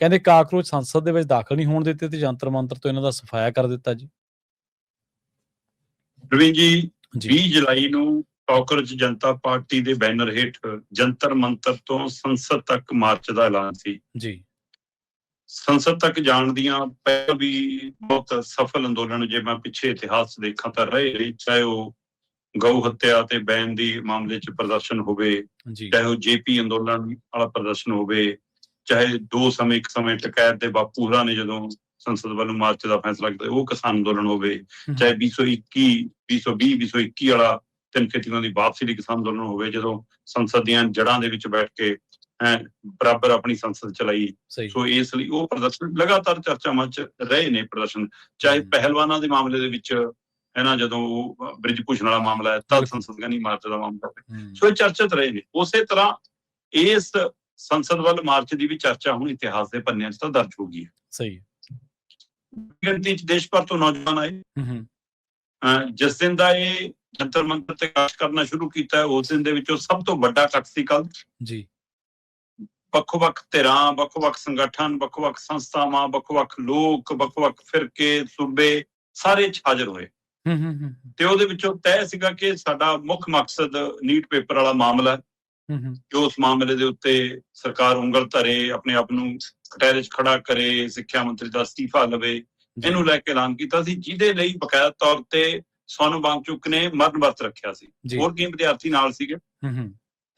ਕਹਿੰਦੇ ਕਾਕਰੋਚ ਸੰਸਦ ਦੇ ਵਿੱਚ ਦਾਖਲ ਨਹੀਂ ਹੋਣ ਦਿੱਤੇ ਤੇ ਜੰਤਰ ਮੰਤਰ ਤੋਂ ਇਹਨਾਂ ਦਾ ਸਫਾਇਆ ਕਰ ਦਿੱਤਾ ਜੀ। ਪ੍ਰਵੀਨ ਜੀ 20 ਜੁਲਾਈ ਨੂੰ ਕਾਕਰੋਚ ਜਨਤਾ ਪਾਰਟੀ ਦੇ ਬੈਨਰ ਹੇਠ ਜੰਤਰ ਮੰਤਰ ਤੋਂ ਸੰਸਦ ਤੱਕ ਮਾਰਚ ਦਾ ਐਲਾਨ ਸੀ ਜੀ। ਸੰਸਦ ਤੱਕ ਜਾਣ ਦੀਆਂ ਪਹਿਲਾਂ ਵੀ ਬਹੁਤ ਸਫਲ ਅੰਦੋਲਨ, ਜੇ ਮੈਂ ਪਿੱਛੇ ਇਤਿਹਾਸ ਦੇਖਾਂ ਤਾਂ ਰਹੇ, ਚਾਹੇ ਉਹ ਗਊ ਹੱਤਿਆ ਤੇ ਬੈਨ ਦੀ ਮਾਮਲੇ 'ਚ ਪ੍ਰਦਰਸ਼ਨ ਹੋਵੇ, ਚਾਹੇ ਉਹ ਜੇਪੀ ਅੰਦੋਲਨ ਵਾਲਾ ਪ੍ਰਦਰਸ਼ਨ ਹੋਵੇ, ਚਾਹੇ ਇੱਕ ਸਮੇਂ ਟਕੈਤ ਦੇ ਬਾਪੂ ਹੋਰਾਂ ਨੇ ਜਦੋਂ ਸੰਸਦ ਵੱਲੋਂ ਮਾਰਚ ਦਾ ਫੈਸਲਾ ਕੀਤਾ ਉਹ ਕਿਸਾਨ ਅੰਦੋਲਨ ਹੋਵੇ, ਚਾਹੇ 2021 ਵਾਲਾ 3 ਖੇਤੀਆਂ ਦੀ ਵਾਪਸੀ ਲਈ ਕਿਸਾਨ ਅੰਦੋਲਨ ਹੋਵੇ, ਜਦੋਂ ਸੰਸਦ ਦੀਆਂ ਜੜ੍ਹਾਂ ਦੇ ਵਿੱਚ ਬੈਠ ਕੇ ਬਰਾਬਰ ਆਪਣੀ ਸੰਸਦ ਚਲਾਈ। ਸੋ ਇਸ ਲਈ ਉਹ ਪ੍ਰਦਰਸ਼ਨ ਲਗਾਤਾਰ ਚਰਚਾਵਾਂ 'ਚ ਰਹੇ ਨੇ ਪ੍ਰਦਰਸ਼ਨ, ਚਾਹੇ ਪਹਿਲਵਾਨਾਂ ਦੇ ਮਾਮਲੇ ਦੇ ਵਿੱਚ ਹੈ ਨਾ, ਜਦੋਂ ਬ੍ਰਿਜ ਭੂਸ਼ਣ ਵਾਲਾ ਮਾਮਲਾ ਹੈ ਤਦ ਸੰਸਦ ਨਹੀਂ ਮਾਰਚ ਦਾ ਮਾਮਲਾ, ਸੋ ਇਹ ਚਰਚਿਤ ਰਹੇ ਨੇ। ਉਸੇ ਤਰ੍ਹਾਂ ਇਸ ਸੰਸਦ ਵੱਲ ਮਾਰਚ ਦੀ ਵੀ ਚਰਚਾ ਹੁਣ ਇਤਿਹਾਸ ਦੇ ਪੰਨਿਆਂ 'ਚ ਤਾਂ ਦਰਜ ਹੋ ਗਈ ਹੈ। ਸਹੀ ਗਿਣਤੀ 'ਚ ਦੇਸ਼ ਭਰ ਤੋਂ ਨੌਜਵਾਨ ਆਏ। ਜਿਸ ਦਿਨ ਦਾ ਇਹ ਜੰਤਰ ਮੰਤਰ ਤੇ ਕਾਸ਼ ਕਰਨਾ ਸ਼ੁਰੂ ਕੀਤਾ ਉਸ ਦਿਨ ਦੇ ਵਿੱਚੋਂ ਸਭ ਤੋਂ ਵੱਡਾ ਇਕੱਠ ਸੀ ਕੱਲ ਜੀ। ਵੱਖ-ਵੱਖ ਧਿਰਾਂ, ਵੱਖ-ਵੱਖ ਸੰਗਠਨ, ਵੱਖ-ਵੱਖ ਸੰਸਥਾਵਾਂ, ਵੱਖ-ਵੱਖ ਲੋਕ, ਵੱਖ-ਵੱਖ ਫਿਰਕੇ, ਸੂਬੇ ਸਾਰੇ ਹਾਜ਼ਰ ਹੋਏ ਤੇ ਉਹਦੇ ਵਿੱਚੋਂ ਤੈਅ ਸੀਗਾ ਕਿ ਸਾਡਾ ਮੁੱਖ ਮਕਸਦ ਨੀਟ ਪੇਪਰ ਵਾਲਾ ਮਾਮਲਾ, ਕਿ ਉਸ ਮਾਮਲੇ ਦੇ ਉੱਤੇ ਸਰਕਾਰ ਉਂਗਲ ਧਰੇ, ਆਪਣੇ ਆਪ ਨੂੰ ਕਟਹਿਰੇ 'ਚ ਖੜਾ ਕਰੇ, ਸਿੱਖਿਆ ਮੰਤਰੀ ਦਾ ਅਸਤੀਫਾ ਲਵੇ, ਇਹਨੂੰ ਲੈ ਕੇ ਐਲਾਨ ਕੀਤਾ ਸੀ, ਜਿਹਦੇ ਲਈ ਬਕਾਇਦਾ ਤੌਰ ਤੇ ਸੋਨਮ ਵਾਂਗਚੁਕ ਨੇ ਮਰਨ ਵਰਤ ਰੱਖਿਆ ਸੀ। ਹੋਰ ਕਈ ਵਿਦਿਆਰਥੀ ਨਾਲ ਸੀਗੇ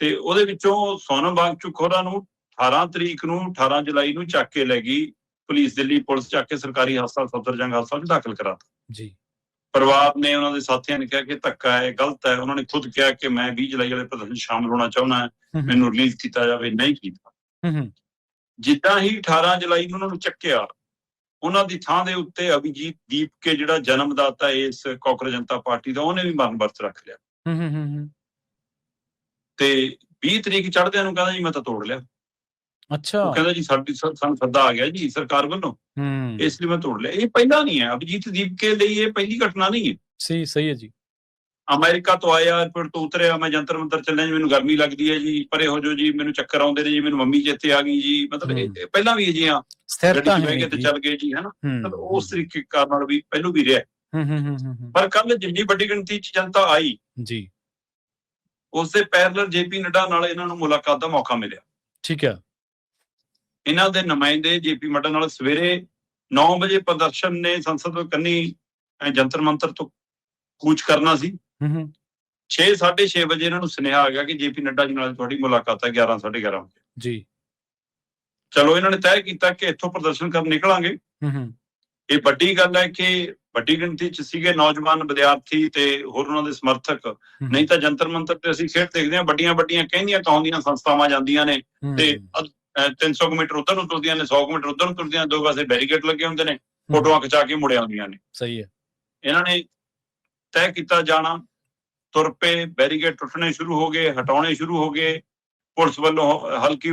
ਤੇ ਉਹਦੇ ਵਿੱਚੋਂ ਸੋਨਮ ਵਾਂਗਚੁਕ ਹੋਰਾਂ ਨੂੰ 18 ਜੁਲਾਈ ਨੂੰ ਚੱਕ ਕੇ ਲੈ ਗਈ ਪੁਲਿਸ, ਦਿੱਲੀ ਪੁਲਿਸ ਚੱਕ ਕੇ ਸਰਕਾਰੀ ਹਸਪਤਾਲ ਸਫਦਰਜੰਗ ਹਸਪਤਾਲ 'ਚ ਦਾਖਲ ਕਰਾਤਾ ਜੀ। ਪਰਿਵਾਰ ਨੇ, ਉਹਨਾਂ ਦੇ ਸਾਥੀਆਂ ਨੇ ਕਿਹਾ ਕਿ ਧੱਕਾ ਹੈ, ਗਲਤ ਹੈ। ਉਹਨਾਂ ਨੇ ਖੁਦ ਕਿਹਾ ਕਿ ਮੈਂ 20 ਜੁਲਾਈ ਵਾਲੇ ਪ੍ਰਦਰਸ਼ਨ ਸ਼ਾਮਲ ਹੋਣਾ ਚਾਹੁੰਦਾ, ਮੈਨੂੰ ਰਿਲੀਜ਼ ਕੀਤਾ ਜਾਵੇ, ਨਹੀਂ ਕੀਤਾ। ਜਿੱਦਾਂ ਹੀ 18 ਜੁਲਾਈ ਨੂੰ ਉਹਨਾਂ ਨੂੰ ਚੱਕਿਆ, ਉਹਨਾਂ ਦੀ ਥਾਂ ਦੇ ਉੱਤੇ ਅਭਿਜੀਤ ਦੀਪਕੇ ਜਿਹੜਾ ਜਨਮਦਾਤਾ ਇਸ ਕਾਕਰੋਚ ਜਨਤਾ ਪਾਰਟੀ ਦਾ, ਉਹਨੇ ਵੀ ਮਰਨ ਵਰਤ ਰੱਖ ਲਿਆ ਤੇ 20 ਤਰੀਕ ਚੜ੍ਹਦਿਆਂ ਨੂੰ ਕਹਿੰਦਾ ਜੀ ਮੈਂ ਤਾਂ ਤੋੜ ਲਿਆ। ਅੱਛਾ, ਉਹ ਕਹਿੰਦਾ ਜੀ ਸਾਨੂੰ ਸੱਦਾ ਆ ਗਿਆ ਜੀ ਸਰਕਾਰ ਵੱਲੋਂ, ਇਸ ਲਈ ਮੈਂ ਤੋੜ ਲਿਆ। ਇਹ ਪਹਿਲਾਂ ਨਹੀਂ ਹੈ, ਅਭਿਜੀਤ ਦੀਪਕੇ ਲਈ ਇਹ ਪਹਿਲੀ ਘਟਨਾ ਨਹੀਂ ਹੈ। ਸਹੀ ਹੈ ਜੀ। ਅਮਰੀਕਾ ਤੋਂ ਆਇਆ, ਏਅਰਪੋਰਟ ਤੋਂ ਉਤਰਿਆ, ਮੈਂ ਜੰਤਰ ਮੰਤਰ ਚੱਲਿਆ ਜੀ, ਮੈਨੂੰ ਗਰਮੀ ਲੱਗਦੀ ਹੈ ਜੀ, ਪਰੇ ਹੋ ਜਾਓ ਜੀ, ਮੈਨੂੰ ਚੱਕਰ ਆਉਂਦੇ ਨੇ ਜੀ, ਮੈਨੂੰ ਮੰਮੀ ਚੇਤੇ ਆ ਗਈ ਜੀ, ਮਤਲਬ ਪਹਿਲਾਂ ਵੀ ਅਜਿਹਾ ਗੱਡੀ 'ਚ ਬਹਿ ਕੇ ਤੇ ਚੱਲ ਗਏ ਜੀ, ਹਨਾ, ਉਸ ਤਰੀਕੇ ਕਾਰਨ ਨਾਲ ਵੀ ਪਹਿਲੋਂ ਵੀ ਰਿਹਾ। ਪਰ ਕੱਲ ਜਿੰਨੀ ਵੱਡੀ ਗਿਣਤੀ 'ਚ ਜਨਤਾ ਆਈ ਜੀ, ਉਸਦੇ ਪੈਰਲਰ ਜੇਪੀ ਨੱਡਾ ਨਾਲ ਇਹਨਾਂ ਨੂੰ ਮੁਲਾਕਾਤ ਦਾ ਮੌਕਾ ਮਿਲਿਆ। ਠੀਕ ਹੈ। ਇਹਨਾਂ ਦੇ ਨੁਮਾਇੰਦੇ ਜੇਪੀ ਨੱਡਾ ਨਾਲ ਸਵੇਰੇ 9 ਵਜੇ ਪ੍ਰਦਰਸ਼ਨ ਨੇ ਸੰਸਦ ਕੰਨੀ ਜੰਤਰ ਮੰਤਰ ਤੋਂ ਕੂਚ ਕਰਨਾ ਸੀ। 6:30 ਵਜੇ ਇਹਨਾਂ ਨੂੰ ਸੁਨੇਹਾ ਆ ਗਿਆ ਕਿ ਜੇਪੀ ਨੱਡਾ ਜੀ ਨਾਲ ਤੁਹਾਡੀ ਮੁਲਾਕਾਤ ਹੈ 11 ਸਾਢੇ 11 ਵਜੇ ਜੀ। ਚਲੋ ਇਹਨਾਂ ਨੇ ਤੈਅ ਕੀਤਾ ਕਿ ਇੱਥੋਂ ਪ੍ਰਦਰਸ਼ਨ ਕਰਨ ਨਿਕਲਾਂਗੇ। ਇਹ ਵੱਡੀ ਗੱਲ ਹੈ ਕਿ ਵੱਡੀ ਗਿਣਤੀ 'ਚ ਸੀਗੇ ਨੌਜਵਾਨ, ਵਿਦਿਆਰਥੀ ਤੇ ਹੋਰ ਉਹਨਾਂ ਦੇ ਸਮਰਥਕ। ਨਹੀਂ ਤਾਂ ਜੰਤਰ ਮੰਤਰ ਤੇ ਅਸੀਂ ਖੇਡ ਦੇਖਦੇ ਹਾਂ, ਵੱਡੀਆਂ ਕਹਿੰਦੀਆਂ ਕਹਾਉਂਦੀਆਂ ਸੰਸਥਾਵਾਂ ਜਾਂਦੀਆਂ ਨੇ ਤੇ 300 ਮੀਟਰ ਉੱਧਰ ਨੂੰ ਤੁਰਦੀਆਂ ਨੇ, 100 ਮੀਟਰ ਉੱਧਰ ਨੂੰ ਤੁਰਦੀਆਂ, ਦੋ ਪਾਸੇ ਬੈਰੀਕੇਡ ਲੱਗੇ ਹੁੰਦੇ ਨੇ, ਫੋਟੋਆਂ ਖਿਚਾ ਕੇ ਮੁੜ ਆਉਂਦੀਆਂ ਨੇ। ਸਹੀ ਹੈ। ਇਹਨਾਂ ਨੇ ਤੈਅ ਕੀਤਾ ਜਾਣਾ, ਤੁਰ ਪਏ, ਬੈਰੀਕੇਡ ਟੁੱਟਣੇ ਸ਼ੁਰੂ ਹੋ ਗਏ, ਹਟਾਉਣੇ ਸ਼ੁਰੂ ਹੋ ਗਏ, ਪੁਲਿਸ ਵੱਲੋਂ ਹਲਕੀ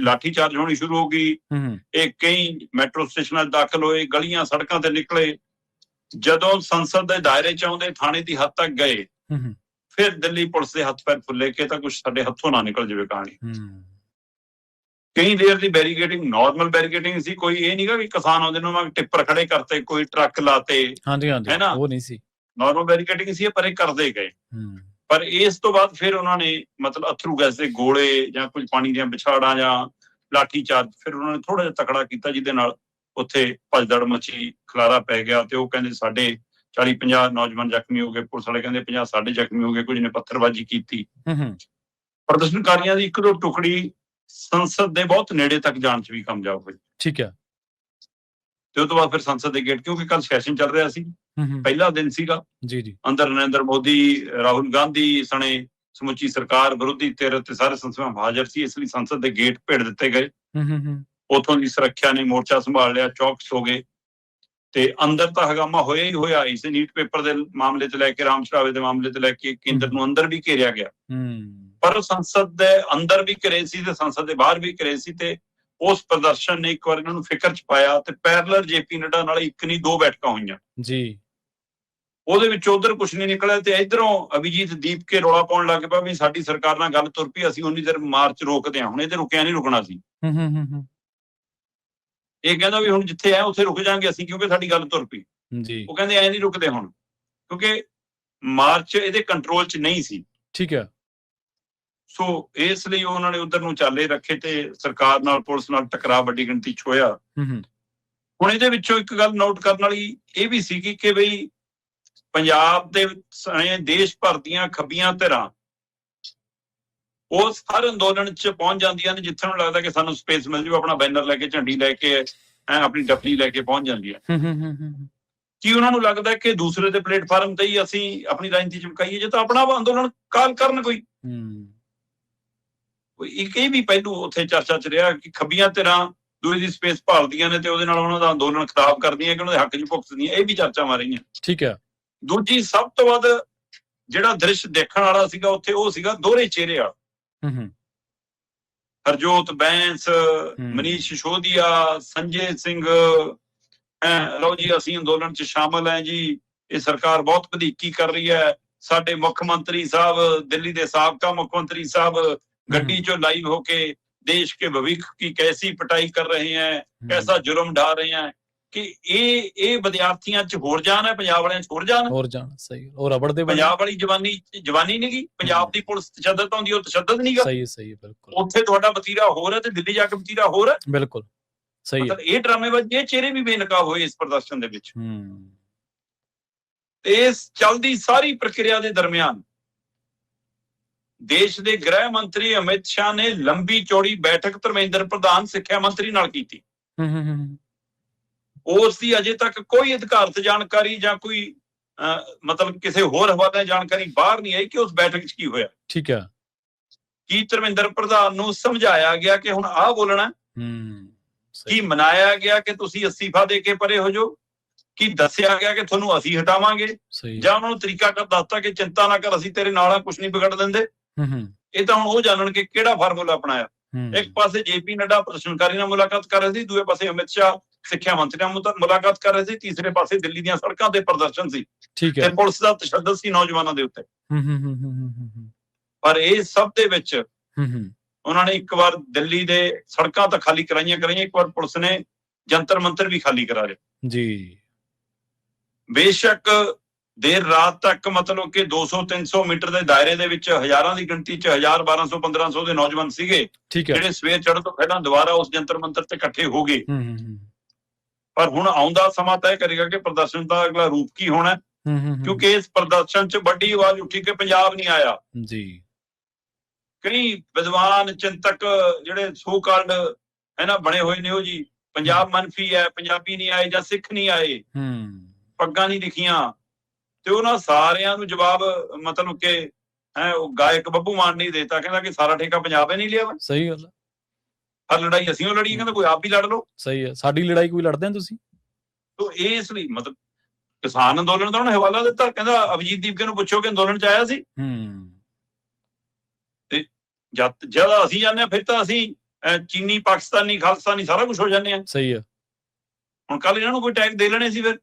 ਲਾਠੀ ਚਾਰਜ ਹੋਣੀ ਸ਼ੁਰੂ ਹੋ ਗਈ। ਇਹ ਕਈ ਮੈਟਰੋ ਸਟੇਸ਼ਨਾਂ 'ਚ ਦਾਖਲ ਹੋਏ, ਗਲੀਆਂ ਸੜਕਾਂ ਤੇ ਨਿਕਲੇ। ਜਦੋਂ ਸੰਸਦ ਦੇ ਦਾਇਰੇ 'ਚ ਆਉਂਦੇ, ਥਾਣੇ ਦੀ ਹੱਦ ਤੱਕ ਗਏ, ਫਿਰ ਦਿੱਲੀ ਪੁਲਿਸ ਦੇ ਹੱਥ ਪੈਰ ਫੁੱਲੇ ਕਿ ਤਾਂ ਕੁਛ ਸਾਡੇ ਹੱਥੋਂ ਨਾ ਨਿਕਲ ਜਾਵੇ ਕਹਾਣੀ। ਕਈ ਦੇਰ ਦੀ ਬੈਰੀਕੇਡਿੰਗ, ਨਾਰਮਲ ਬੈਰੀਕੇਡਿੰਗ ਸੀ, ਕੋਈ ਇਹ ਨਹੀਂਗਾ ਵੀ ਕਿਸਾਨ ਆਉਂਦੇ ਨੂੰ ਟਿੱਪਰ ਖੜੇ ਕਰਤੇ, ਕੋਈ ਟਰੱਕ ਲਾਤੇ, ਹੈ ਨਾ, ਉਹ ਨਹੀਂ ਸੀ। ਨਾਰਮਲ ਬੈਰੀਕੇਡਿੰਗ ਸੀ, ਪਰ ਇਹ ਕਰਦੇ ਗਏ। ਪਰ ਇਸ ਤੋਂ ਬਾਅਦ ਫਿਰ ਉਹਨਾਂ ਨੇ ਮਤਲਬ ਅਥਰੂ ਗੈਸ ਦੇ ਗੋਲੇ ਜਾਂ ਕੁਝ ਪਾਣੀ ਦੀਆਂ ਵਿਛਾੜਾਂ ਜਾਂ ਲਾਠੀ ਚਾਰਜ ਫਿਰ ਉਹਨਾਂ ਨੇ ਥੋੜਾ ਜਿਹਾ ਤਕੜਾ ਕੀਤਾ, ਜਿਹਦੇ ਨਾਲ ਉੱਥੇ ਭਜਦੜ ਮਚੀ, ਖਲਾਰਾ ਪੈ ਗਿਆ। ਤੇ ਉਹ ਕਹਿੰਦੇ ਸਾਡੇ 40-50 ਨੌਜਵਾਨ ਜ਼ਖਮੀ ਹੋ ਗਏ, ਪੁਲਿਸ ਵਾਲੇ ਕਹਿੰਦੇ 50 ਸਾਡੇ ਜ਼ਖਮੀ ਹੋ ਗਏ, ਕੁਝ ਨੇ ਪੱਥਰਬਾਜ਼ੀ ਕੀਤੀ। ਪ੍ਰਦਰਸ਼ਨਕਾਰੀਆਂ ਦੀ ਇੱਕ ਦੋ ਟੁਕੜੀ ਸੰਸਦ ਦੇ ਬਹੁਤ ਨੇੜੇ ਤੱਕ ਜਾਣ 'ਚ ਵੀ ਕਾਮਯਾਬ ਹੋਈ। ਠੀਕ ਹੈ। ਤੇ ਉਸ ਤੋਂ ਬਾਅਦ ਫਿਰ ਸੰਸਦ ਦੇ ਗੇਟ, ਕਿਉਂਕਿ ਕੱਲ ਸੈਸ਼ਨ ਚੱਲ ਰਿਹਾ ਸੀ, ਪਹਿਲਾ ਦਿਨ ਸੀਗਾ ਜੀ, ਅੰਦਰ ਨਰਿੰਦਰ ਮੋਦੀ, ਰਾਹੁਲ ਗਾਂਧੀ ਸਣੇ ਸਮੁੱਚੀ ਸਰਕਾਰ, ਵਿਰੋਧੀ ਧਿਰ ਤੇ ਸਾਰੇ ਸੰਸਦਾਂ ਹਾਜ਼ਰ ਸੀ, ਇਸ ਲਈ ਸੰਸਦ ਦੇ ਗੇਟ ਭੇੜ ਦਿੱਤੇ ਗਏ। ਉੱਥੋਂ ਦੀ ਸੁਰੱਖਿਆ ਨੇ ਮੋਰਚਾ ਸੰਭਾਲ ਲਿਆ, ਚੌਕਸ ਹੋ ਗਏ ਤੇ ਅੰਦਰ ਤਾਂ ਹੰਗਾਮਾ ਹੋਇਆ ਹੀ ਹੋਇਆ। ਇਸ ਨੀਟ ਪੇਪਰ ਦੇ ਮਾਮਲੇ ਤੇ ਲੈ ਕੇ, ਰਾਮ ਸ਼ਰਾਵੇ ਦੇ ਮਾਮਲੇ ਤੇ ਲੈ ਕੇ ਕੇਂਦਰ ਨੂੰ ਅੰਦਰ ਵੀ ਘੇਰਿਆ ਗਿਆ, ਪਰ ਸੰਸਦ ਦੇ ਅੰਦਰ ਵੀ ਘਰੇ ਸੀ ਤੇ ਸੰਸਦ ਦੇ ਬਾਹਰ ਵੀ ਘਰੇ ਸੀ। ਤੇ ਉਸ ਪ੍ਰਦਰਸ਼ਨ ਨੇ ਇੱਕ ਵਾਰ ਇਹਨਾਂ ਨੂੰ ਫਿਕਰ 'ਚ ਪਾਇਆ ਤੇ ਪੈਰਲਰ ਜੇਪੀ ਨੱਡਾ ਨਾਲ ਇੱਕ ਨਹੀਂ 2 ਬੈਠਕਾਂ ਹੋਈਆਂ ਜੀ। ਉਹਦੇ ਵਿੱਚ ਉਧਰ ਕੁਛ ਨਹੀਂ ਨਿਕਲਿਆ ਤੇ ਇਧਰੋਂ ਅਭਿਜੀਤ ਦੀਪਕੇ ਰੌਲਾ ਪਾਉਣ ਲੱਗ ਪਿਆ ਵੀ ਸਾਡੀ ਸਰਕਾਰ ਨਾਲ ਗੱਲ ਤੁਰ ਪਈ, ਅਸੀਂ ਉਨੀ ਦੇਰ ਮਾਰਚ ਰੋਕਦੇ ਹਾਂ। ਹੁਣ ਇਹਦੇ ਰੁਕਿਆ ਨਹੀਂ ਰੁਕਣਾ ਸੀ। ਇਹ ਕਹਿੰਦਾ ਵੀ ਹੁਣ ਜਿੱਥੇ ਹੈ ਉੱਥੇ ਰੁਕ ਜਾਾਂਗੇ ਅਸੀਂ, ਕਿਉਂਕਿ ਸਾਡੀ ਗੱਲ ਤੁਰ ਪਈ ਜੀ। ਉਹ ਕਹਿੰਦੇ ਐ ਨਹੀਂ ਰੁਕਦੇ ਹੁਣ, ਕਿਉਂਕਿ ਮਾਰਚ ਇਹਦੇ ਕੰਟਰੋਲ 'ਚ ਨਹੀਂ ਸੀ। ਠੀਕ ਹੈ। ਸੋ ਇਸ ਲਈ ਉਹਨਾਂ ਨੇ ਉਧਰ ਨੂੰ ਚਾਲੇ ਰੱਖੇ ਤੇ ਸਰਕਾਰ ਨਾਲ ਪੁਲਿਸ ਨਾਲ ਟਕਰਾਅ ਵੱਡੀ ਗਿਣਤੀ 'ਚ ਹੋਇਆ। ਹੁਣ ਇਹਦੇ ਵਿੱਚੋਂ ਇੱਕ ਗੱਲ ਨੋਟ ਕਰਨ ਵਾਲੀ ਇਹ ਵੀ ਸੀਗੀ ਕਿ ਬਈ ਪੰਜਾਬ ਦੇ ਦੇਸ਼ ਭਰ ਦੀਆਂ ਖੱਬੀਆਂ ਧਿਰਾਂ ਉਸ ਹਰ ਅੰਦੋਲਨ 'ਚ ਪਹੁੰਚ ਜਾਂਦੀਆਂ ਨੇ ਜਿੱਥੇ ਨੂੰ ਲੱਗਦਾ ਕਿ ਸਾਨੂੰ ਸਪੇਸ ਮਿਲ ਜੂ, ਆਪਣਾ ਬੈਨਰ ਲੈ ਕੇ, ਝੰਡੀ ਲੈ ਕੇ, ਆਪਣੀ ਡਫਲੀ ਲੈ ਕੇ ਪਹੁੰਚ ਜਾਂਦੀਆਂ। ਕੀ ਉਹਨਾਂ ਨੂੰ ਲੱਗਦਾ ਕਿ ਦੂਸਰੇ ਦੇ ਪਲੇਟਫਾਰਮ ਤੇ ਹੀ ਅਸੀਂ ਆਪਣੀ ਰਾਜਨੀਤੀ ਚਮਕਾਈਏ, ਜੇ ਤਾਂ ਆਪਣਾ ਅੰਦੋਲਨ ਕਾਲ ਕਰਨ ਕੋਈ ਇੱਕ ਇਹ ਵੀ ਪਹਿਲੂ ਉੱਥੇ ਚਰਚਾ 'ਚ ਰਿਹਾ ਕਿ ਖੱਬੀਆਂ ਧਿਰਾਂ ਦੂਏ ਦੀ ਸਪੇਸ ਭਾਲਦੀਆਂ ਨੇ ਤੇ ਉਹਦੇ ਨਾਲ ਉਹਨਾਂ ਦਾ ਅੰਦੋਲਨ ਖਰਾਬ ਕਰਦੀਆਂ ਕਿ ਉਹਨਾਂ ਦੇ ਹੱਕ 'ਚ ਭੁਗਤਦੀਆਂ। ਇਹ ਵੀ ਚਰਚਾਵਾਂ ਰਹੀਆਂ। ਠੀਕ ਹੈ। ਦੂਜੀ ਸਭ ਤੋਂ ਵੱਧ ਜਿਹੜਾ ਦ੍ਰਿਸ਼ ਦੇਖਣ ਵਾਲਾ ਸੀਗਾ ਉੱਥੇ ਉਹ ਸੀਗਾ ਦੋਹਰੇ ਚਿਹਰੇ ਵਾਲਾ। ਹਰਜੋਤ ਬੈਂਸ, ਮਨੀਸ਼ ਸਿਸੋਦੀਆ, ਸੰਜੇ ਸਿੰਘ, ਲਓ ਜੀ ਅਸੀਂ ਅੰਦੋਲਨ 'ਚ ਸ਼ਾਮਲ ਹੈ ਜੀ, ਇਹ ਸਰਕਾਰ ਬਹੁਤ ਵਧੀਕੀ ਕਰ ਰਹੀ ਹੈ, ਸਾਡੇ ਮੁੱਖ ਮੰਤਰੀ ਸਾਹਿਬ, ਦਿੱਲੀ ਦੇ ਸਾਬਕਾ ਮੁੱਖ ਮੰਤਰੀ ਸਾਹਿਬ ਗੱਡੀ 'ਚੋਂ ਲਾਈਵ ਹੋ ਕੇ देश के भविष्य की कैसी पिटाई कर रहे हैं, कैसा जुर्म ढा रहे हैं कि ਇਹ ਵਿਦਿਆਰਥੀਆਂ 'ਚ ਹੋਰ ਜਾਨ ਹੈ, ਪੰਜਾਬ ਵਾਲਿਆਂ 'ਚ ਹੋਰ ਜਾਨ। ਸਹੀ। ਉਹ ਰਬੜ ਦੇ ਪੰਜਾਬ ਵਾਲੀ ਜਵਾਨੀ ਨਹੀਂ ਗਈ, ਪੰਜਾਬ ਦੀ ਪੁਲਿਸ ਤਸ਼ੱਦਦ ਆਉਂਦੀ, ਉਹ ਤਸ਼ੱਦਦ ਨਹੀਂ ਗਾ। ਸਹੀ ਬਿਲਕੁਲ। ਉੱਥੇ ਤੁਹਾਡਾ ਵਤੀਰਾ ਹੋਰ ਹੈ ਤੇ ਦਿੱਲੀ ਜਾ ਕੇ ਵਤੀਰਾ ਹੋਰ ਹੈ। ਬਿਲਕੁਲ ਸਹੀ। ਮਤਲਬ ਇਹ ਡਰਾਮੇਬਾਜ਼ੀ, ਇਹ ਚਿਹਰੇ ਵੀ ਬੇਨਕਾਬ ਹੋਏ ਇਸ ਪ੍ਰਦਰਸ਼ਨ ਦੇ ਵਿੱਚ। ਇਸ ਚੱਲਦੀ ਸਾਰੀ ਪ੍ਰਕਿਰਿਆ ਦੇ ਦਰਮਿਆਨ ਦੇਸ਼ ਦੇ ਗ੍ਰਹਿ ਮੰਤਰੀ ਅਮਿਤ ਸ਼ਾਹ ਨੇ ਲੰਬੀ ਚੌੜੀ ਬੈਠਕ ਧਰਮੇਂਦਰ ਪ੍ਰਧਾਨ ਸਿੱਖਿਆ ਮੰਤਰੀ ਨਾਲ ਕੀਤੀ। ਉਸ ਦੀ ਅਜੇ ਤੱਕ ਕੋਈ ਅਧਿਕਾਰਤ ਜਾਣਕਾਰੀ ਜਾਂ ਕੋਈ ਮਤਲਬ ਕਿਸੇ ਹੋਰ ਹਵਾਲੇ ਜਾਣਕਾਰੀ ਬਾਹਰ ਨਹੀਂ ਆਈ ਕਿ ਉਸ ਬੈਠਕ 'ਚ ਕੀ ਹੋਇਆ। ਠੀਕ ਹੈ। ਕੀ ਧਰਮੇਂਦਰ ਪ੍ਰਧਾਨ ਨੂੰ ਸਮਝਾਇਆ ਗਿਆ ਕਿ ਹੁਣ ਆਹ ਬੋਲਣਾ? ਕੀ ਮਨਾਇਆ ਗਿਆ ਕਿ ਤੁਸੀਂ ਅਸਤੀਫਾ ਦੇ ਕੇ ਪਰੇ ਹੋ ਜਾਓ? ਕੀ ਦੱਸਿਆ ਗਿਆ ਕਿ ਤੁਹਾਨੂੰ ਅਸੀਂ ਹਟਾਵਾਂਗੇ? ਜਾਂ ਉਹਨਾਂ ਨੂੰ ਤਰੀਕਾ ਦੱਸਤਾ ਕਿ ਚਿੰਤਾ ਨਾ ਕਰ, ਅਸੀਂ ਤੇਰੇ ਨਾਲ ਆ, ਕੁਝ ਨਹੀਂ ਵਿਗੜ ਦਿੰਦੇ? ਇਹ ਤਾਂ ਹੁਣ ਉਹ ਜਾਣਨ ਕਿ ਕਿਹੜਾ ਫਾਰਮੂਲਾ ਅਪਣਾਇਆ। ਇੱਕ ਪਾਸੇ ਜੇਪੀ ਨੱਡਾ ਪ੍ਰਦਰਸ਼ਨਕਾਰੀ ਨਾਲ ਮੁਲਾਕਾਤ ਕਰ ਰਹੇ ਸੀ, ਦੂਏ ਪਾਸੇ ਅਮਿਤ ਸ਼ਾਹ ਸਿੱਖਿਆ ਮੰਤਰੀ ਨਾਲ ਮੁਲਾਕਾਤ ਕਰ ਰਹੇ ਸੀ, ਤੀਸਰੇ ਪਾਸੇ ਦਿੱਲੀ ਦੀਆਂ ਸੜਕਾਂ ਤੇ ਪ੍ਰਦਰਸ਼ਨ ਸੀ ਤੇ ਪੁਲਿਸ ਦਾ ਤਸ਼ੱਦਦ ਸੀ ਨੌਜਵਾਨਾਂ ਦੇ ਉੱਤੇ। ਪਰ ਇਹ ਸਭ ਦੇ ਵਿੱਚ ਉਹਨਾਂ ਨੇ ਇੱਕ ਵਾਰ ਦਿੱਲੀ ਦੇ ਸੜਕਾਂ ਤਾਂ ਖਾਲੀ ਕਰਾਈਆਂ, ਇੱਕ ਵਾਰ ਪੁਲਿਸ ਨੇ ਜੰਤਰ ਮੰਤਰ ਵੀ ਖਾਲੀ ਕਰਾ ਲਿਆ ਜੀ। ਬੇਸ਼ੱਕ ਦੇਰ ਰਾਤ ਤੱਕ ਮਤਲਬ ਕਿ 200-300 ਮੀਟਰ ਦੇ ਦਾਇਰੇ ਦੇ ਵਿੱਚ ਹਜ਼ਾਰਾਂ ਦੀ ਗਿਣਤੀ 'ਚ 1000, 1200, 1500 ਦੇ ਨੌਜਵਾਨ ਸੀਗੇ ਜਿਹੜੇ ਸਵੇਰ ਚੜ੍ਹਨ ਤੋਂ ਪਹਿਲਾਂ ਦੁਬਾਰਾ ਉਸ ਜੰਤਰ ਮੰਤਰ ਤੇ ਇਕੱਠੇ ਹੋ ਗਏ। ਪਰ ਹੁਣ ਆਉਂਦਾ ਸਮਾਂ ਤੈਅ ਕਰੇਗਾ ਕਿ ਪ੍ਰਦਰਸ਼ਨ ਦਾ ਅਗਲਾ ਰੂਪ ਕੀ ਹੋਣਾ, ਕਿਉਂਕਿ ਇਸ ਪ੍ਰਦਰਸ਼ਨ 'ਚ ਵੱਡੀ ਆਵਾਜ਼ ਉੱਠੀ ਕਿ ਪੰਜਾਬ ਨਹੀਂ ਆਇਆ ਜੀ। ਕਈ ਵਿਦਵਾਨ ਚਿੰਤਕ ਜਿਹੜੇ ਸੋ ਕਾਲਡ ਹੈ ਨਾ ਬਣੇ ਹੋਏ ਨੇ ਉਹ ਜੀ ਪੰਜਾਬ ਮੰਨਫੀ ਹੈ, ਪੰਜਾਬੀ ਨਹੀਂ ਆਏ ਜਾਂ ਸਿੱਖ ਨਹੀਂ ਆਏ, ਪੱਗਾਂ ਨਹੀਂ ਦਿਖੀਆਂ, ਤੇ ਉਹਨਾਂ ਸਾਰਿਆਂ ਨੂੰ ਜਵਾਬ ਮਤਲਬ ਕਿ ਉਹ ਗਾਇਕ ਬੱਬੂ ਮਾਨ ਨਹੀਂ ਦੇਤਾ, ਕਹਿੰਦਾ ਕਿ ਸਾਰਾ ਠੇਕਾ ਪੰਜਾਬ ਨਹੀਂ ਲਿਆ ਵਾ। ਸਹੀ ਗੱਲ। ਹਰ ਲੜਾਈ ਅਸੀਂ ਉਹ ਲੜੀ, ਕਹਿੰਦਾ ਕੋਈ ਆਪ ਵੀ ਲੜ ਲਓ। ਸਹੀ ਹੈ, ਸਾਡੀ ਲੜਾਈ ਕੋਈ ਲੜਦੇ ਤੁਸੀਂ। ਤੋ ਇਸ ਲਈ ਮਤਲਬ ਕਿਸਾਨ ਅੰਦੋਲਨ ਦਾ ਉਹਨੇ ਹਵਾਲਾ ਦਿੱਤਾ, ਕਹਿੰਦਾ ਅਭਿਜੀਤ ਦੀਪਕੇ ਨੂੰ ਪੁੱਛੋ ਕਿ ਅੰਦੋਲਨ 'ਚ ਆਇਆ ਸੀ। ਤੇ ਜਦ ਅਸੀਂ ਜਾਂਦੇ ਹਾਂ ਫਿਰ ਤਾਂ ਅਸੀਂ ਚੀਨੀ, ਪਾਕਿਸਤਾਨੀ, ਖਾਲਿਸਤਾਨੀ ਸਾਰਾ ਕੁਝ ਹੋ ਜਾਂਦੇ ਆ। ਸਹੀ ਹੈ। ਹੁਣ ਕੱਲ ਇਹਨਾਂ ਨੂੰ ਕੋਈ ਟੈਗ ਦੇ ਲੈਣੇ ਸੀ, ਫਿਰ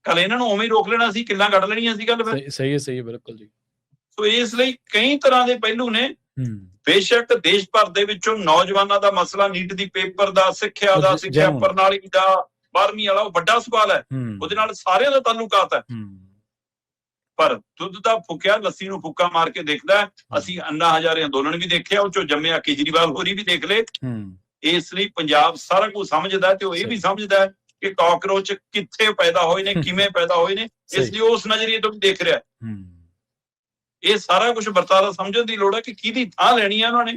ਕੱਲ ਇਹਨਾਂ ਨੂੰ ਉਵੇਂ ਹੀ ਰੋਕ ਲੈਣਾ ਸੀ, ਕਿੱਲਾਂ ਕੱਢ ਲੈਣੀਆਂ ਸੀ ਗੱਲ ਫਿਰ। ਸਹੀ ਹੈ ਬਿਲਕੁਲ ਜੀ। ਸੋ ਇਸ ਲਈ ਕਈ ਤਰ੍ਹਾਂ ਦੇ ਪਹਿਲੂ ਨੇ। ਬੇਸ਼ੱਕ ਦੇਸ਼ ਭਰ ਦੇ ਵਿੱਚੋਂ ਨੌਜਵਾਨਾਂ ਦਾ ਮਸਲਾ, ਨੀਟ ਦੀ ਪੇਪਰ ਦਾ, ਸਿੱਖਿਆ ਦਾ, ਸਿੱਖਿਆ ਪ੍ਰਣਾਲੀ ਦਾ, 12ਵੀਂ ਵਾਲਾ ਉਹ ਵੱਡਾ ਸਵਾਲ ਹੈ, ਉਹਦੇ ਨਾਲ ਸਾਰਿਆਂ ਦਾ ਤਾਲੁਕਾਤ ਹੈ। ਪਰ ਦੁੱਧ ਦਾ ਫੁਕਿਆ ਲੱਸੀ ਨੂੰ ਫੁੱਕਾ ਮਾਰ ਕੇ ਦੇਖਦਾ। ਅਸੀਂ ਅੰਨਾ ਹਜ਼ਾਰੇ ਅੰਦੋਲਨ ਵੀ ਦੇਖਿਆ, ਉਹ ਚੋਂ ਜੰਮਿਆ ਕੇਜਰੀਵਾਲ ਹੋਰੀ ਵੀ ਦੇਖ ਲਏ। ਇਸ ਲਈ ਪੰਜਾਬ ਸਾਰਾ ਕੁਝ ਸਮਝਦਾ ਤੇ ਉਹ ਇਹ ਵੀ ਸਮਝਦਾ ਕਿ ਕਾਕਰੋਚ ਕਿੱਥੇ ਪੈਦਾ ਹੋਏ ਨੇ, ਕਿਵੇਂ ਪੈਦਾ ਹੋਏ ਨੇ, ਇਸ ਲਈ ਉਸ ਨਜ਼ਰੀਏ ਤੋਂ ਵੀ ਦੇਖ ਰਿਹਾ। ਇਹ ਸਾਰਾ ਕੁਝ ਵਰਤਾਰਾ ਸਮਝਣ ਦੀ ਲੋੜ ਹੈ ਕਿ ਕਿਹਦੀ ਥਾਂ ਲੈਣੀ ਹੈ ਉਹਨਾਂ ਨੇ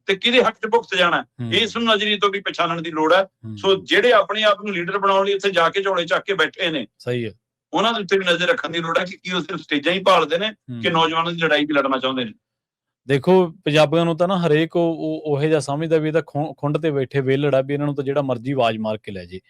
ਤੇ ਕਿਹਦੇ ਹੱਕ 'ਚ ਭੁਗਤ ਜਾਣਾ, ਇਸ ਨਜ਼ਰੀਏ ਤੋਂ ਵੀ ਪਛਾਣਨ ਦੀ ਲੋੜ ਹੈ। ਸੋ ਜਿਹੜੇ ਆਪਣੇ ਆਪ ਨੂੰ ਲੀਡਰ ਬਣਾਉਣ ਲਈ ਇੱਥੇ ਜਾ ਕੇ ਝੋਲੇ ਚੱਕ ਕੇ ਬੈਠੇ ਨੇ, ਸਹੀ ਹੈ, ਉਹਨਾਂ ਦੇ ਉੱਤੇ ਵੀ ਨਜ਼ਰ ਰੱਖਣ ਦੀ ਲੋੜ ਹੈ ਕਿ ਕੀ ਉਹ ਸਿਰਫ ਸਟੇਜਾਂ ਹੀ ਭਾਲਦੇ ਨੇ ਕਿ ਨੌਜਵਾਨਾਂ ਦੀ ਲੜਾਈ ਵੀ ਲੜਨਾ ਚਾਹੁੰਦੇ ਨੇ। ਦੇਖੋ ਪੰਜਾਬੀਆਂ ਨੂੰ ਤਾਂ ਨਾ ਹਰੇਕ ਉਹ ਜਿਹਾ ਸਮਝਦਾ ਵੀ ਇਹਦਾ ਖੁੰਡ ਤੇ ਬੈਠੇ ਵਿਹਲੜ ਆ, ਵੀ ਇਹਨਾਂ ਨੂੰ ਤਾਂ ਜਿਹੜਾ ਮਰਜ਼ੀ ਆਵਾਜ਼ ਮਾਰ ਕੇ ਲੈ ਜੇ।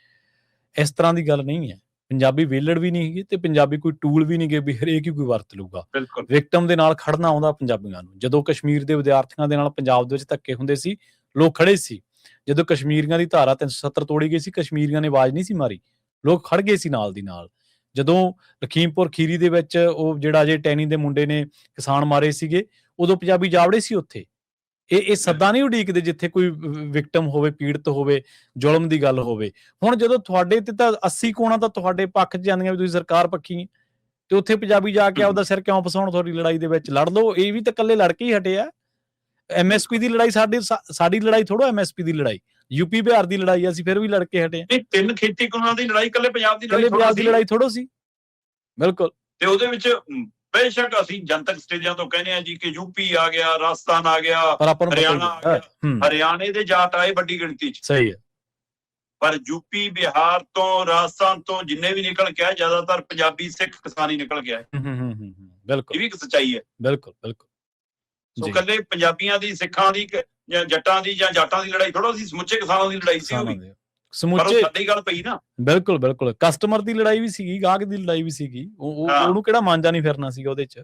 ਇਸ ਤਰ੍ਹਾਂ ਦੀ ਗੱਲ ਨਹੀਂ ਹੈ। ਪੰਜਾਬੀ ਵਿਹਲੜ ਵੀ ਨਹੀਂ ਹੈਗੇ ਤੇ ਪੰਜਾਬੀ ਕੋਈ ਟੂਲ ਵੀ ਨਹੀਂ ਗੇ ਵੀ ਹਰੇਕ ਹੀ ਕੋਈ ਵਰਤ ਲੂਗਾ। ਵਿਕਟਮ ਦੇ ਨਾਲ ਖੜਨਾ ਆਉਂਦਾ ਪੰਜਾਬੀਆਂ ਨੂੰ। ਜਦੋਂ ਕਸ਼ਮੀਰ ਦੇ ਵਿਦਿਆਰਥੀਆਂ ਦੇ ਨਾਲ ਪੰਜਾਬ ਦੇ ਵਿੱਚ ਧੱਕੇ ਹੁੰਦੇ ਸੀ, ਲੋਕ ਖੜੇ ਸੀ। ਜਦੋਂ ਕਸ਼ਮੀਰੀਆਂ ਦੀ ਧਾਰਾ 370 ਤੋੜੀ ਗਈ ਸੀ, ਕਸ਼ਮੀਰੀਆਂ ਨੇ ਆਵਾਜ਼ ਨਹੀਂ ਸੀ ਮਾਰੀ, ਲੋਕ ਖੜ ਗਏ ਸੀ ਨਾਲ ਦੀ ਨਾਲ। ਜਦੋਂ ਲਖੀਮਪੁਰ ਖੀਰੀ ਦੇ ਵਿੱਚ ਉਹ ਜਿਹੜਾ ਅਜੇ ਟੈਨੀ ਦੇ ਮੁੰਡੇ ਨੇ ਕਿਸਾਨ ਮਾਰੇ ਸੀਗੇ, ਉਦੋਂ ਪੰਜਾਬੀ ਜਾਵੜੇ ਸੀ ਉੱਥੇ। ਇਹ ਸੱਦਾ ਨਹੀਂ ਉਡੀਕਦੇ ਜਿੱਥੇ ਕੋਈ ਵਿਕਟਮ ਹੋਵੇ, ਪੀੜਤ ਹੋਵੇ, ਜ਼ੁਲਮ ਦੀ ਗੱਲ ਹੋਵੇ। ਹੁਣ ਜਦੋਂ ਤੁਹਾਡੇ ਤੇ ਤਾਂ 80 ਕੋਣਾਂ ਤਾਂ ਤੁਹਾਡੇ ਪੱਖ 'ਚ ਜਾਂਦੀਆਂ ਵੀ ਤੁਸੀਂ ਸਰਕਾਰ ਪੱਖੀ ਹੈ, ਤੇ ਉੱਥੇ ਪੰਜਾਬੀ ਜਾ ਕੇ ਆਪਦਾ ਸਿਰ ਕਿਉਂ ਫਸਾਉਣ ਤੁਹਾਡੀ ਲੜਾਈ ਦੇ ਵਿੱਚ? ਲੜ ਲਓ, ਇਹ ਵੀ ਤਾਂ ਇਕੱਲੇ ਲੜ ਕੇ ਹੀ ਹਟੇ ਆ। MSP ਦੀ ਲੜਾਈ ਸਾਡੀ ਲੜਾਈ ਥੋੜ੍ਹਾ MSP ਦੀ ਲੜਾਈ, ਯੂਪੀ ਬਿਹਾਰ ਦੀ ਲੜਾਈ, ਅਸੀਂ ਫਿਰ ਵੀ ਲੜ ਕੇ ਹਟੇ ਆ। 3 ਖੇਤੀ ਕਾਨੂੰਨਾਂ ਦੀ ਲੜਾਈ ਇਕੱਲੇ ਪੰਜਾਬ ਦੀ ਲੜਾਈ ਥੋੜ੍ਹਾ ਸੀ। ਬਿਲਕੁਲ। ਤੇ ਉਹਦੇ ਵਿੱਚ ਬੇਸ਼ੱਕ ਅਸੀਂ ਜਨਤਕ ਸਟੇਜਾਂ ਤੋਂ ਕਹਿੰਦੇ ਆ ਜੀ ਕਿ ਯੂਪੀ ਆ ਗਿਆ, ਰਾਜਸਥਾਨ ਆ ਗਿਆ, ਹਰਿਆਣਾ ਆ ਗਿਆ, ਹਰਿਆਣੇ ਦੇ ਜਾਟ ਆਏ ਵੱਡੀ ਗਿਣਤੀ 'ਚ। ਸਹੀ ਹੈ। ਪਰ ਯੂਪੀ, ਬਿਹਾਰ ਤੋਂ, ਰਾਜਸਥਾਨ ਤੋਂ ਜਿੰਨੇ ਵੀ ਨਿਕਲ ਕੇ ਆਏ ਜ਼ਿਆਦਾਤਰ ਪੰਜਾਬੀ ਸਿੱਖ ਕਿਸਾਨ ਹੀ ਨਿਕਲ ਕੇ ਆਏ। ਬਿਲਕੁਲ, ਇਹ ਵੀ ਇੱਕ ਸੱਚਾਈ ਹੈ। ਬਿਲਕੁਲ ਬਿਲਕੁਲ। ਸੋ ਇਕੱਲੇ ਪੰਜਾਬੀਆਂ ਦੀ, ਸਿੱਖਾਂ ਦੀ ਜਾਂ ਜੱਟਾਂ ਦੀ ਜਾਂ ਜਾਟਾਂ ਦੀ ਲੜਾਈ ਥੋੜਾ ਸੀ, ਸਮੁੱਚੇ ਕਿਸਾਨਾਂ ਦੀ ਲੜਾਈ ਸੀ। ਸਮੁੱਚੇ ਸਾਡੀ ਗੱਲ ਪਈ ਨਾ। ਬਿਲਕੁਲ ਬਿਲਕੁਲ। ਕਸਟਮਰ ਦੀ ਲੜਾਈ ਵੀ ਸੀਗੀ, ਗਾਹਕ ਦੀ ਲੜਾਈ ਵੀ ਸੀਗੀ। ਉਹਨੂੰ ਕਿਹੜਾ ਮਾਂਜਾ ਨਹੀਂ ਫਿਰਨਾ ਸੀਗਾ ਉਹਦੇ 'ਚ।